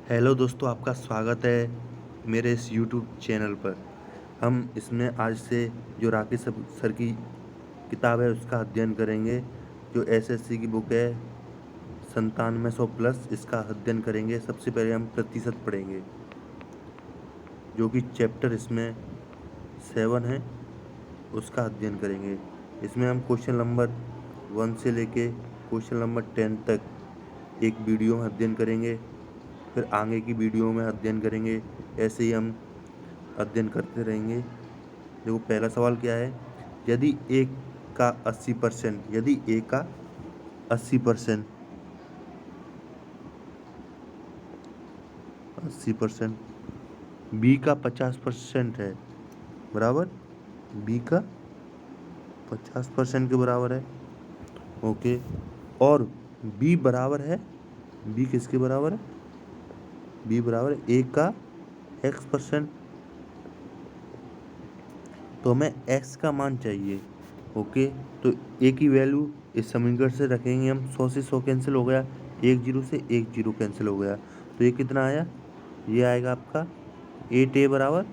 Hello दोस्तों, आपका स्वागत है मेरे इस यूट्यूब चैनल पर। हम इसमें आज से जो राकेश सर की किताब है उसका अध्ययन करेंगे। जो एसएससी की बुक है 9700 प्लस, इसका अध्ययन करेंगे। सबसे पहले हम प्रतिशत पढ़ेंगे, जो कि चैप्टर इसमें 7 है, उसका अध्ययन करेंगे। इसमें हम क्वेश्चन नंबर 1 से लेके क्वेश्चन नंबर 10 तक एक वीडियो में अध्ययन करेंगे, फिर आगे की वीडियो में अध्ययन करेंगे। ऐसे ही हम अध्ययन करते रहेंगे। देखो, पहला सवाल क्या है। यदि ए का 80%, यदि ए का 80%, 80%, बी का 50% है, बराबर, बी का 50% के बराबर है। ओके। और बी बराबर है, बी किसके बराबर है, बी बराबर है ए का x%। तो हमें x का मान चाहिए। ओके। तो ए की वैल्यू इस समीकरण से रखेंगे हम। 100 से 100 कैंसिल हो गया, 10 से 10 कैंसिल हो गया। तो ये कितना आया, ये आएगा आपका 8a बराबर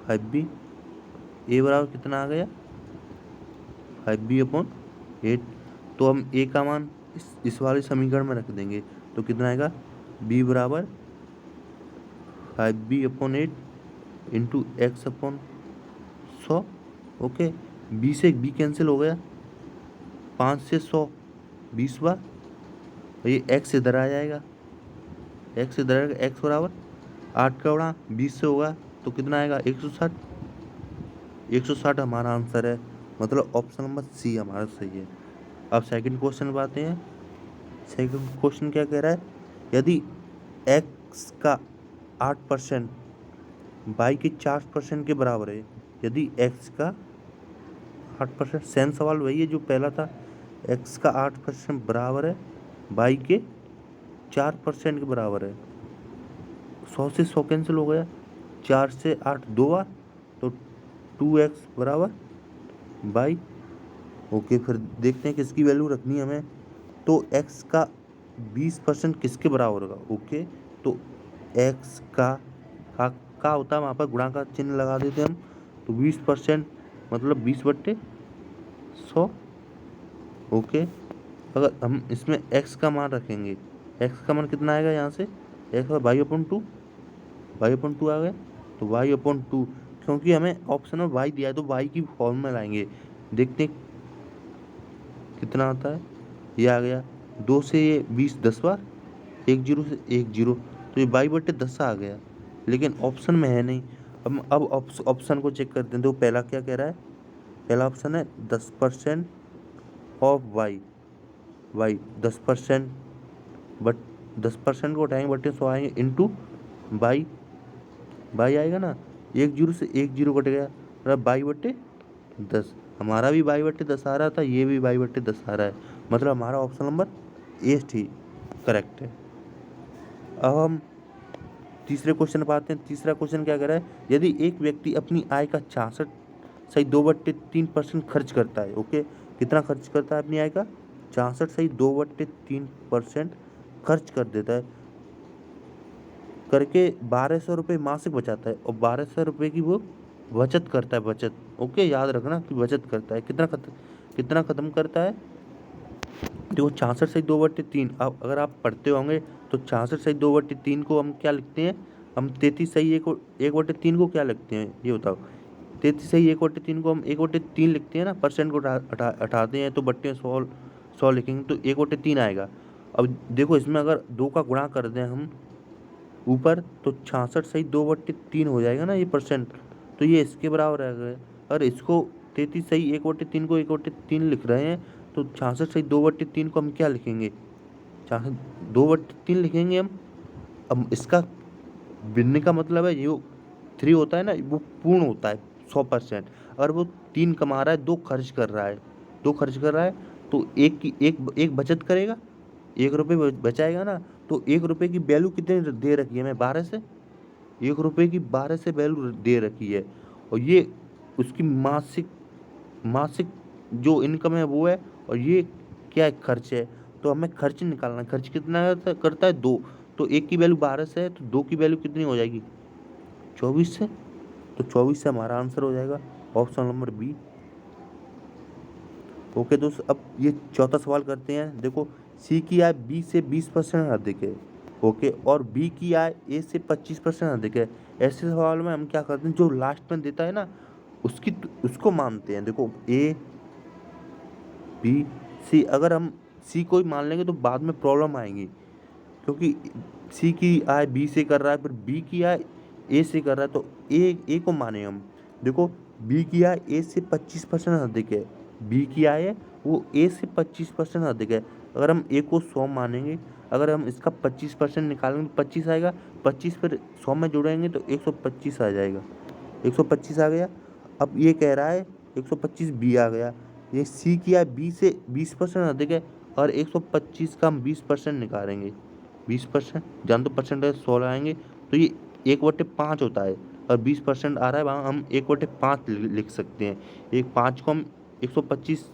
5b। ए बराबर कितना आ गया, 5b अपॉन 8। तो हम ए का मान इस वाले समीकरण में रख देंगे। तो कितना आएगा, b बराबर 5b upon 8 into x upon 100। Okay. B से बी कैंसिल हो गया, 5 से 100 20 बार, और ये एक्स इधर आ जाएगा, एक्स इधर आएगा। एक्स बराबर 8 का गुणा 20 से होगा, तो कितना आएगा 160। 160 हमारा आंसर है, मतलब ऑप्शन नंबर सी हमारा सही है। अब सेकंड क्वेश्चन पर आते हैं। सेकंड क्वेश्चन क्या कह रहा है। यदि एक्स का 8% वाई के 4% के बराबर है, यदि एक्स का 8%, सेम सवाल वही है जो पहला था। एक्स का 8% बराबर है वाई के 4% के बराबर है। 100 से 100 कैंसिल हो गया, 4 से 8 2 बार, तो 2x बराबर बाई। ओके, फिर देखते हैं किसकी वैल्यू रखनी है हमें। तो x का 20% किसके बराबर होगा। ओके। तो x का होता है, वहाँ पर गुणा का चिन्ह लगा देते हैं हम। तो 20% मतलब 20/100। ओके। अगर हम इसमें x का मान रखेंगे, x का मान कितना आएगा यहाँ से, x का y/2, y/2 आ गया। तो y/2, क्योंकि हमें ऑप्शन में y दिया है तो y की फॉर्म में लाएंगे। देखते हैं कितना आता है। ये आ गया 2 से ये 20 10 बार, 10 से 10, तो ये y/10 आ गया, लेकिन ऑप्शन में है नहीं। अब ऑप्शन को चेक करते हैं। तो पहला क्या कह रहा है, पहला ऑप्शन है 10% ऑफ वाई 10%, बट 10% को उठाएंगे, बटे 100 आएंगे, इंटू बाई, बाई आएगा ना। 10 से 10 कट गया, मतलब y/10। हमारा भी y/10 आ रहा था, ये भी y/10 आ रहा है, मतलब हमारा ऑप्शन नंबर ए ठीक करेक्ट है। अब हम तीसरे क्वेश्चन पर आते हैं। तीसरा क्वेश्चन क्या कर रहा है। यदि एक व्यक्ति अपनी आय का 66.2/3% खर्च करता है। ओके। कितना खर्च करता है अपनी आय का, 66.2/3% खर्च कर देता है, करके 1200 रुपये मासिक बचाता है, और 1200 रुपये की वो बचत करता है, बचत। ओके, याद रखना कि बचत करता है। कितना खत्म करता है। देखो, 66/2/3, अब अगर आप पढ़ते होंगे तो 66/2/3 को हम क्या लिखते हैं, हम 33/1/3 को क्या लिखते हैं, ये बताओ। 33/1/3 को हम 1/3 लिखते हैं ना, परसेंट को हटाते हैं तो बट्टे 100 लिखेंगे, तो 1/3 आएगा। अब देखो, इसमें अगर 2 का गुणा कर दें हम ऊपर, तो 66/2/3 हो जाएगा ना ये परसेंट, तो ये इसके बराबर आ गए। और इसको 33/1/3 को 1/3 लिख रहे हैं, तो 66/2/3 को हम क्या लिखेंगे, 2/3 लिखेंगे हम। अब इसका भिन्न का मतलब है, ये 3 होता है ना, वो पूर्ण होता है 100%। अगर वो 3 कमा रहा है, 2 खर्च कर रहा है, 2 खर्च कर रहा है, तो एक बचत करेगा, 1 रुपये बचाएगा ना। तो 1 रुपये की वैल्यू कितने दे रखी है हमें, 12 से, 1 रुपये की 12 से वैल्यू दे रखी है। और ये उसकी मासिक मासिक जो इनकम है वो है, और ये क्या है, खर्च है। तो हमें खर्च निकालना है। खर्च कितना करता है, 2। तो 1 की वैल्यू 12 से है, तो 2 की वैल्यू कितनी हो जाएगी 24 से, तो 24 से हमारा आंसर हो जाएगा ऑप्शन नंबर बी। ओके दोस्त, अब ये चौथा सवाल करते हैं। देखो, सी की आय बी से 20% अधिक है, ओके, और बी की आय ए से 25% अधिक है। ऐसे सवाल में हम क्या करते हैं, जो लास्ट में देता है ना उसको मानते हैं। देखो ए बी सी, अगर हम सी को ही मान लेंगे तो बाद में प्रॉब्लम आएंगी, क्योंकि सी की आय बी से कर रहा है, फिर बी की आय ए से कर रहा है, तो ए को माने हम। देखो, बी की आय ए से 25% अधिक है, बी की आय है वो ए से 25% अधिक है। अगर हम ए को 100 मानेंगे, अगर हम इसका 25% निकालेंगे तो 25 आएगा, 25 फिर 100 में जोड़ेंगे तो 125 आ जाएगा, 125 आ गया। अब ये कह रहा है 125 बी आ गया, ये सी की आय बी से 20% अधिक है, और 125 का हम 20% निकालेंगे, 20% जान तो परसेंटेज 100 लाएंगे, तो ये 1/5 होता है, और 20% आ रहा है, वहाँ हम 1/5 लिख सकते हैं। 5 को हम 125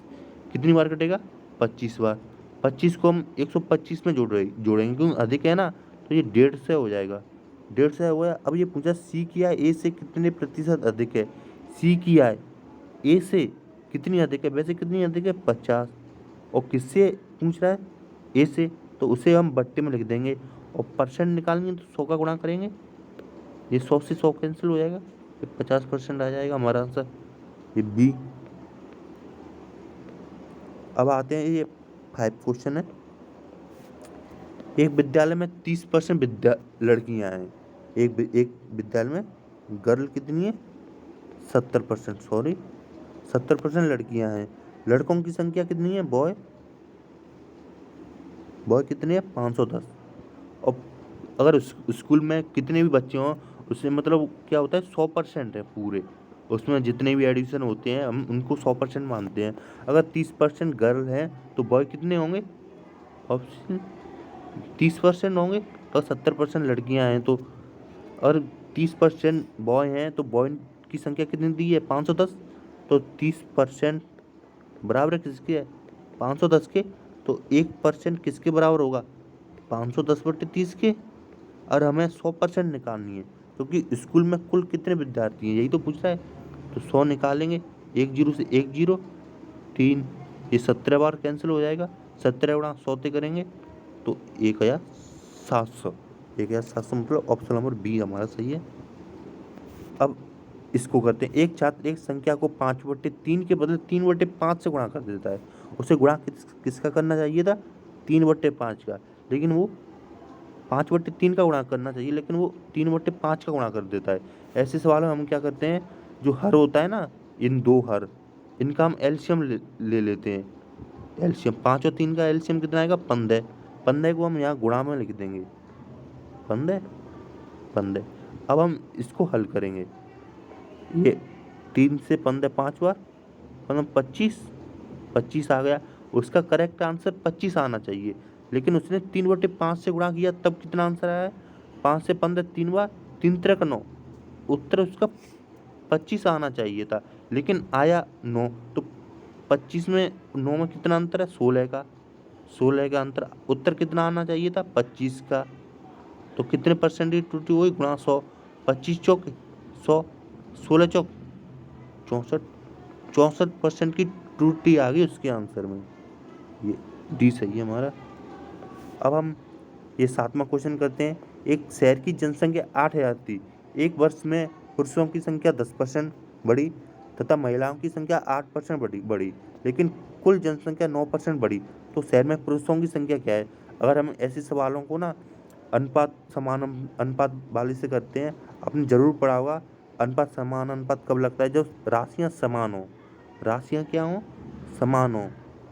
कितनी बार कटेगा 25 बार, 25 को हम 125 में जोड़ेंगे क्योंकि अधिक है ना, तो ये 150 से हो जाएगा, 150 से हो गया। अब ये पूछा सी की आय ए से कितने प्रतिशत अधिक है, सी की आय ए से कितनी अधिक है, वैसे कितनी अधिक है 50, और किससे पूछ रहा है ए से, तो उसे हम बट्टे में लिख देंगे, और परसेंट निकालेंगे तो 100 का गुणा करेंगे, ये 100 से 100 कैंसिल हो जाएगा, ये 50% आ जाएगा हमारा आंसर, ये बी। अब आते हैं, ये 5 क्वेश्चन है। एक विद्यालय में 30% लड़कियां हैं, एक विद्यालय में गर्ल कितनी है 70%, सॉरी 70% लड़कियां हैं, लड़कों की संख्या कितनी है बॉय कितने हैं 510। और अगर स्कूल में कितने भी बच्चे हों, उससे मतलब क्या होता है 100% है पूरे, उसमें जितने भी एडिशन होते हैं हम उनको 100% मानते हैं। अगर 30% गर्ल है तो बॉय कितने होंगे, ऑप्शन 30% होंगे, और 70% लड़कियां हैं, तो और 30% बॉय हैं, तो बॉय की संख्या कितनी दी है 510, तो 30% बराबर है किसके है 510 के, तो 1% किसके बराबर होगा 510/30 के, और हमें 100% निकालनी है, क्योंकि स्कूल में कुल कितने विद्यार्थी हैं यही तो पूछ रहा है, तो 100 निकालेंगे, 1 जीरो से 1 जीरो 3, ये 17 बार कैंसिल हो जाएगा, 17 गुणा 100 से करेंगे तो 1700, 1700 मतलब ऑप्शन नंबर बी हमारा सही है। अब इसको करते हैं, एक छात्र एक संख्या को 5/3 के बदले 3/5 से गुणा कर देता है, उसे गुणा किसका करना चाहिए था 3/5 का, लेकिन वो 5/3 का गुणा करना चाहिए, लेकिन वो 3/5 का गुणा कर देता है। ऐसे सवाल में हम क्या करते हैं, जो हर होता है ना, इन दो हर, इनका हम एलसीएम ले लेते हैं, एलसीएम 5 और 3 का एलसीएम कितना आएगा 15, 15 को हम यहाँ गुणा में लिख देंगे, 15 15। अब हम इसको हल करेंगे, ये 3 से 15 5 बार, मतलब 25 आ गया, उसका करेक्ट आंसर 25 आना चाहिए, लेकिन उसने 3/5 से गुणा किया, तब कितना आंसर आया है 5 से 15 3 बार, 3 3 9, उत्तर उसका 25 आना चाहिए था, लेकिन आया 9, तो 25 में 9 में कितना अंतर है 16 का, 16 का अंतर, उत्तर कितना आना चाहिए था 25 का, तो कितने परसेंट की त्रुटि हुई गुणा 100, 25 चौक 100, 16 चौक 64, 64% की त्रुटि आ गई उसके आंसर में, ये डी सही है हमारा। अब हम ये 7वां क्वेश्चन करते हैं। एक शहर की जनसंख्या 8000 थी, एक वर्ष में पुरुषों की संख्या 10% बढ़ी तथा महिलाओं की संख्या 8% बढ़ी, लेकिन कुल जनसंख्या 9% बढ़ी, तो शहर में पुरुषों की संख्या क्या है। अगर हम ऐसे सवालों को ना अनुपात वाले से करते हैं, आपने जरूर पढ़ा होगा, अनुपात समान अनुपात कब लगता है, जब राशियां समान हो, राशियां क्या हो समान हो,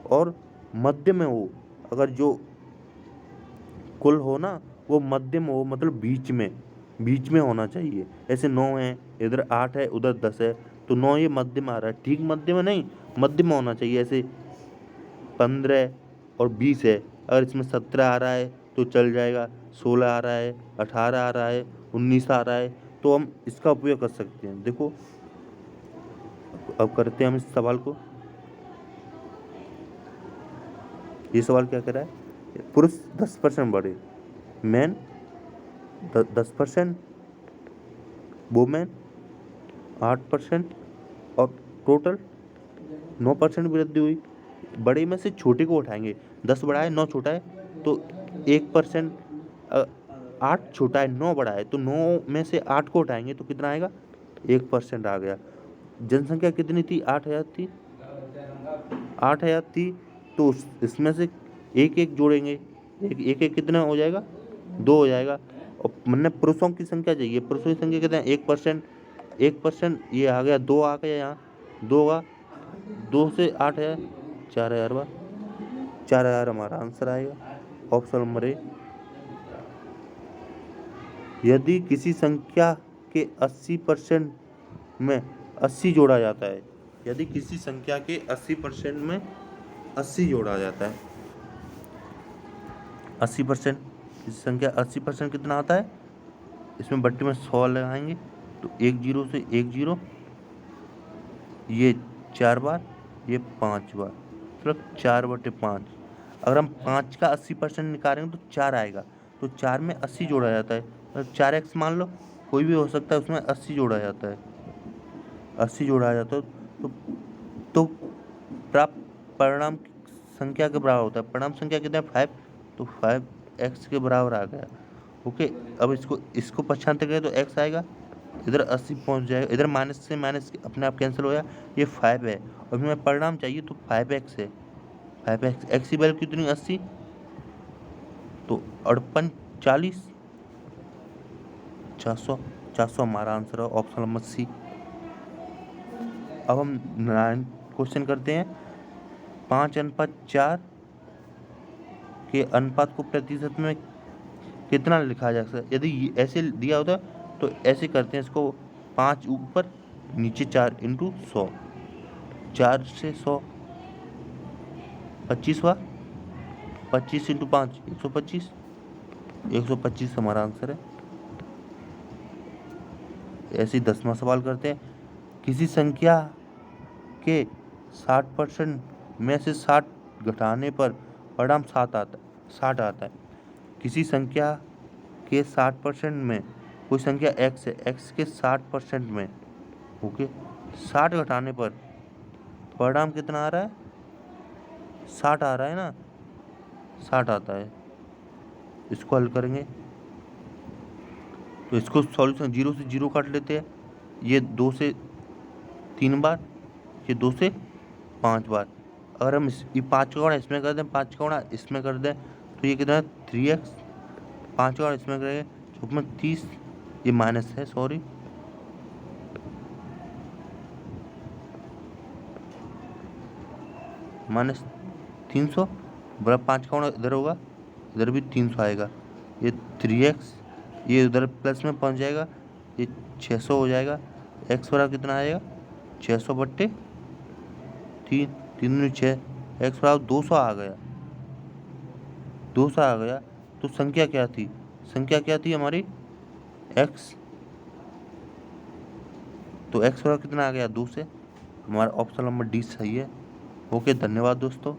और मध्य में हो, अगर जो कुल हो ना वो मध्यम हो, मतलब बीच में होना चाहिए। ऐसे 9 है, इधर 8 है, उधर 10 है, तो 9 ये मध्य में आ रहा है, ठीक मध्य में नहीं, मध्य में होना चाहिए। ऐसे 15 और 20 है, अगर इसमें 17 आ रहा है तो चल जाएगा, 16 आ रहा है, 18 आ रहा है, 19 आ रहा है, तो हम इसका उपयोग कर सकते हैं। देखो अब करते हैं हम इस सवाल को, ये सवाल क्या कर रहा है, पुरुष 10% बढ़े, मैन 10%, वुमेन 8% और टोटल 9% वृद्धि हुई। बड़े में से छोटे को उठाएंगे, 10 बड़ा है 9 छोटा है, तो 1%, 8 छोटा है 9 बड़ा है, तो 9 में से 8 को उठाएंगे तो कितना आएगा, 1% आ गया। जनसंख्या कितनी थी, 8,000 थी, 8,000 थी, तो इसमें से एक एक जोड़ेंगे, एक एक कितना हो जाएगा, 2 हो जाएगा। और मैंने पुरुषों की संख्या चाहिए, पुरुषों की संख्या कितना है, 1%, 1% ये आ गया, 2 आ गया यहाँ, 2 का 2 से 8,000, 4,000 बार, 4,000 हमारा आंसर आएगा, ऑप्शन नंबर ए। यदि किसी संख्या के 80% में 80 जोड़ा जाता है, यदि किसी संख्या के 80% में 80 जोड़ा जाता है, 80%, किसी संख्या 80% कितना आता है, इसमें बट्टे में 100 लगाएंगे तो 1 0 से 1 0, ये 4 बार, ये 5 बार, मतलब 4/5। अगर हम 5 का 80% निकालेंगे तो 4 आएगा, तो 4 में 80 जोड़ा जाता है, मतलब 4x मान लो, कोई भी हो सकता है, उसमें 80 जोड़ा जाता है, 80 जोड़ा जाता है, तो प्राप्त परिणाम संख्या के बराबर होता है। परिणाम संख्या कितना है, 5, तो 5x के बराबर आ गया। ओके, अब इसको पछानते गए तो x आएगा, इधर 80 पहुंच जाएगा, इधर माइनस से माइनस अपने आप कैंसिल हो गया, ये 5 है, और हमें परिणाम चाहिए तो 5x है, 5x, x की वैल्यू कितनी, 80, तो 58 40, 400, 400 हमारा आंसर है, ऑप्शन नंबर सी। अब हम 9 क्वेश्चन करते हैं। 5:4 के अनुपात को प्रतिशत में कितना लिखा जा सकता है। यदि ऐसे दिया होता तो ऐसे करते हैं इसको, 5 ऊपर नीचे 4 इंटू 100, 4 से 100, 25 हुआ, 25 इंटू 5 125, 125 हमारा आंसर है। ऐसे ही 10वां सवाल करते हैं। किसी संख्या के 60% में से 60 घटाने पर परिणाम 60 आता है। किसी संख्या के 60% में कोई संख्या x है, x के 60% में, ओके, 60 घटाने पर परिणाम कितना आ रहा है, 60 आ रहा है ना, 60 आता है। इसको हल करेंगे तो इसको सॉल्यूशन 0 से 0 काट लेते हैं, ये 2 से 3 बार, ये 2 से 5 बार। अगर हम ये 5 का गुणा इसमें कर दें, 5 का गुणा इसमें कर दें, तो ये कितना है 3x, 5 का गुणा इसमें करेंगे तो में 30, ये माइनस है, सॉरी, -300 बराबर 5 का गुणा इधर होगा, इधर भी 300 आएगा, ये 3x, ये उधर प्लस में पहुंच जाएगा, ये 600 हो जाएगा, x बराबर कितना आएगा, 600/3, 3 6, x बराबर 200 आ गया, 200 आ गया। तो संख्या क्या थी, संख्या क्या थी हमारी, x, तो x बराबर कितना आ गया, 2 से, हमारा ऑप्शन नंबर डी सही है। ओके, धन्यवाद दोस्तों।